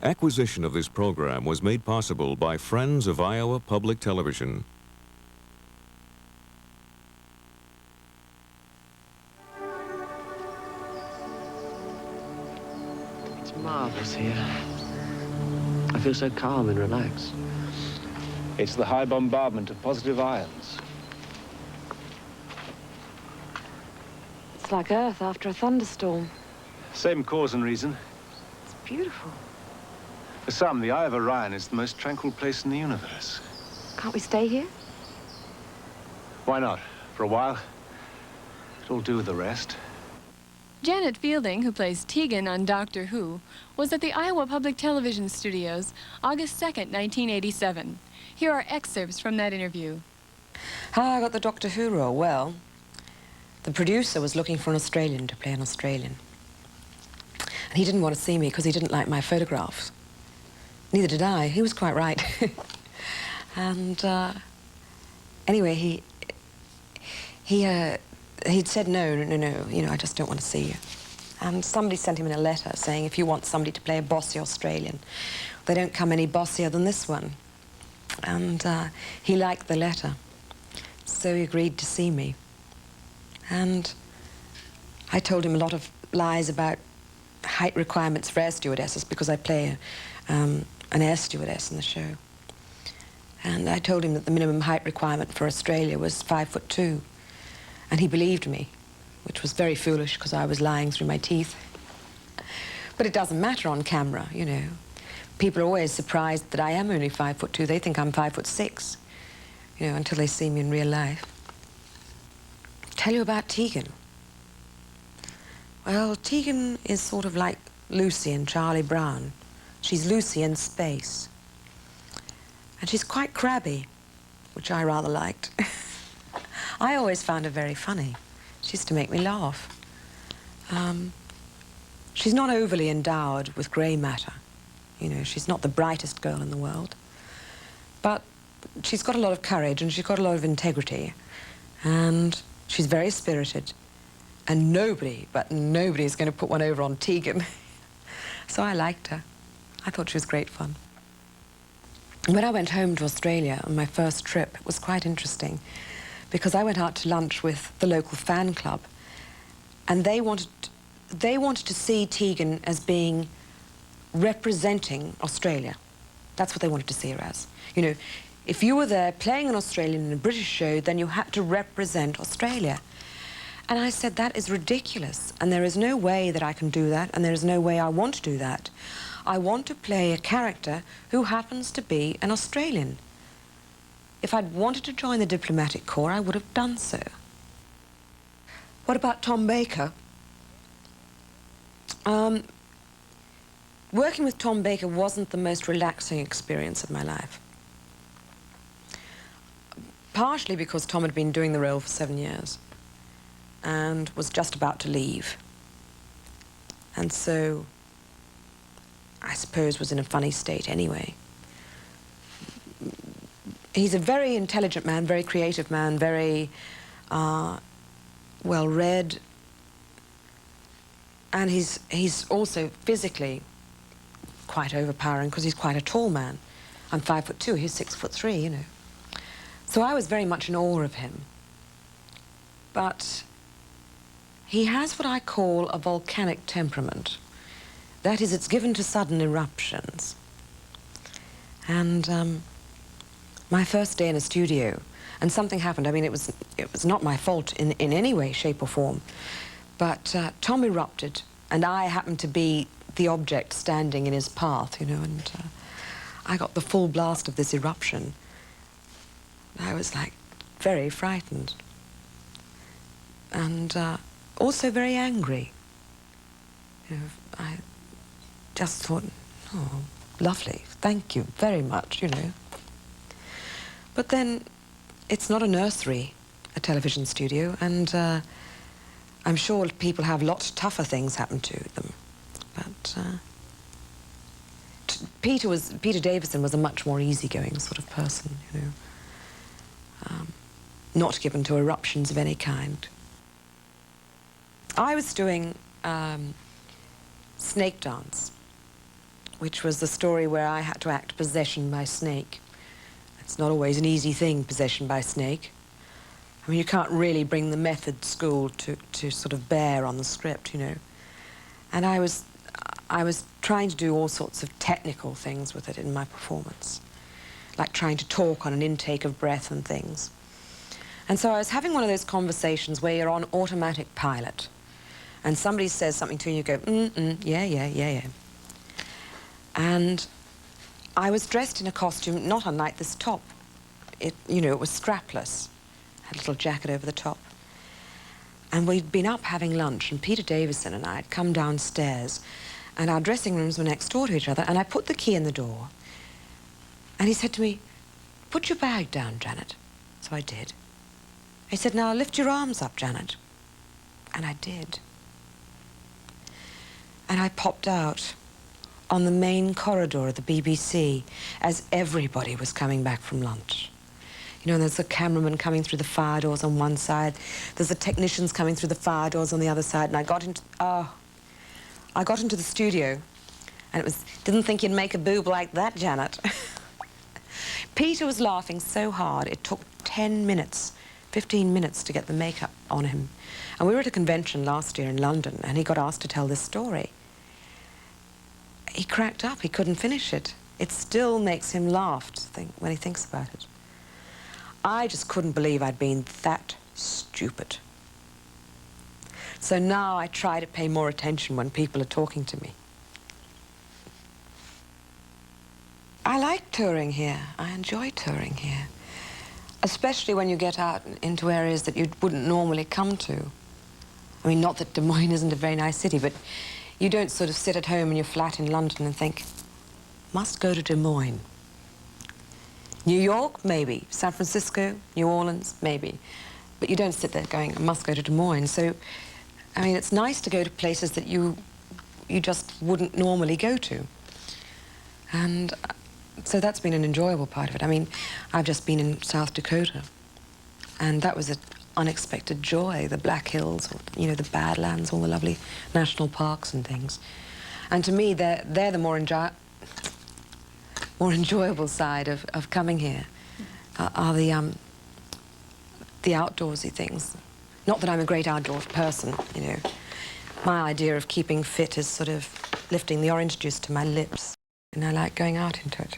Acquisition of this program was made possible by Friends of Iowa Public Television. It's marvelous here. I feel so calm and relaxed. It's the high bombardment of positive ions. It's like Earth after a thunderstorm. Same cause and reason. It's beautiful. For some, the Eye of Orion is the most tranquil place in the universe. Can't we stay here? Why not? For a while. It'll do with the rest. Janet Fielding, who plays Tegan on Doctor Who, was at the Iowa Public Television Studios August 2nd, 1987. Here are excerpts from that interview. How I got the Doctor Who role? Well, the producer was looking for an Australian to play an Australian. And he didn't want to see me because he didn't like my photographs. Neither did I. He was quite right. And anyway, he'd said, no, you know, I just don't want to see you. And somebody sent him in a letter saying, if you want somebody to play a bossy Australian, they don't come any bossier than this one. And he liked the letter, so he agreed to see me. And I told him a lot of lies about height requirements for air stewardesses because I play an air stewardess in the show. And I told him that the minimum height requirement for Australia was 5'2". And he believed me, which was very foolish because I was lying through my teeth. But it doesn't matter on camera, you know. People are always surprised that I am only 5'2". They think I'm 5'6", you know, until they see me in real life. Tell you about Tegan. Well, Tegan is sort of like Lucy in Charlie Brown. She's Lucy in space. And she's quite crabby, which I rather liked. I always found her very funny. She used to make me laugh. She's not overly endowed with grey matter. You know, she's not the brightest girl in the world. But she's got a lot of courage and she's got a lot of integrity. And she's very spirited. And nobody, but nobody is going to put one over on Tegan. So I liked her. I thought she was great fun. When I went home to Australia on my first trip, it was quite interesting because I went out to lunch with the local fan club and they wanted to see Tegan as being representing Australia. That's what they wanted to see her as. You know, if you were there playing an Australian in a British show, then you had to represent Australia. And I said, that is ridiculous, and there is no way that I can do that, and there is no way I want to do that. I want to play a character who happens to be an Australian. If I'd wanted to join the diplomatic corps, I would have done so. What about Tom Baker? Working with Tom Baker wasn't the most relaxing experience of my life. Partially because Tom had been doing the role for 7 years and was just about to leave. And so, I suppose, was in a funny state anyway. He's a very intelligent man, very creative man, very well-read. And he's also physically quite overpowering because he's quite a tall man. I'm 5'2", he's 6'3", you know. So I was very much in awe of him. But he has what I call a volcanic temperament. That is, it's given to sudden eruptions. And my first day in a studio, and something happened. I mean, it was not my fault in any way, shape or form. But Tom erupted, and I happened to be the object standing in his path, you know, and I got the full blast of this eruption. I was, like, very frightened. And also very angry. You know, I just thought, oh, lovely, thank you very much, you know. But then, it's not a nursery, a television studio, and I'm sure people have lots tougher things happen to them. But Peter Davison was a much more easygoing sort of person, you know. Not given to eruptions of any kind. I was doing snake dance, which was the story where I had to act possession by snake. It's not always an easy thing, possession by snake. I mean, you can't really bring the method school to sort of bear on the script, you know. And I was trying to do all sorts of technical things with it in my performance, like trying to talk on an intake of breath and things. And so I was having one of those conversations where you're on automatic pilot, and somebody says something to you, you go, yeah. And I was dressed in a costume not unlike this top. It was strapless, had a little jacket over the top. And we'd been up having lunch, and Peter Davison and I had come downstairs, and our dressing rooms were next door to each other, and I put the key in the door, and he said to me, "Put your bag down, Janet." So I did. He said, "Now lift your arms up, Janet." And I did. And I popped out on the main corridor of the BBC as everybody was coming back from lunch. You know, there's a cameraman coming through the fire doors on one side, there's the technicians coming through the fire doors on the other side, and I got into the studio, and it was, "Didn't think you'd make a boob like that, Janet." Peter was laughing so hard, it took 10 minutes, 15 minutes to get the makeup on him. And we were at a convention last year in London, and he got asked to tell this story. He cracked up, he couldn't finish it. It still makes him laugh when he thinks about it. I just couldn't believe I'd been that stupid. So now I try to pay more attention when people are talking to me. I like touring here. I enjoy touring here. Especially when you get out into areas that you wouldn't normally come to. I mean, not that Des Moines isn't a very nice city, but you don't sort of sit at home in your flat in London and think, must go to Des Moines. New York, maybe. San Francisco, New Orleans, maybe. But you don't sit there going, I must go to Des Moines. So, I mean, it's nice to go to places that you just wouldn't normally go to. And so that's been an enjoyable part of it. I mean, I've just been in South Dakota, and that was an unexpected joy. The Black Hills, you know, the Badlands, all the lovely national parks and things. And to me, they're the more enjoyable side of coming here, are the outdoorsy things. Not that I'm a great outdoors person, you know. My idea of keeping fit is sort of lifting the orange juice to my lips, and I like going out into it.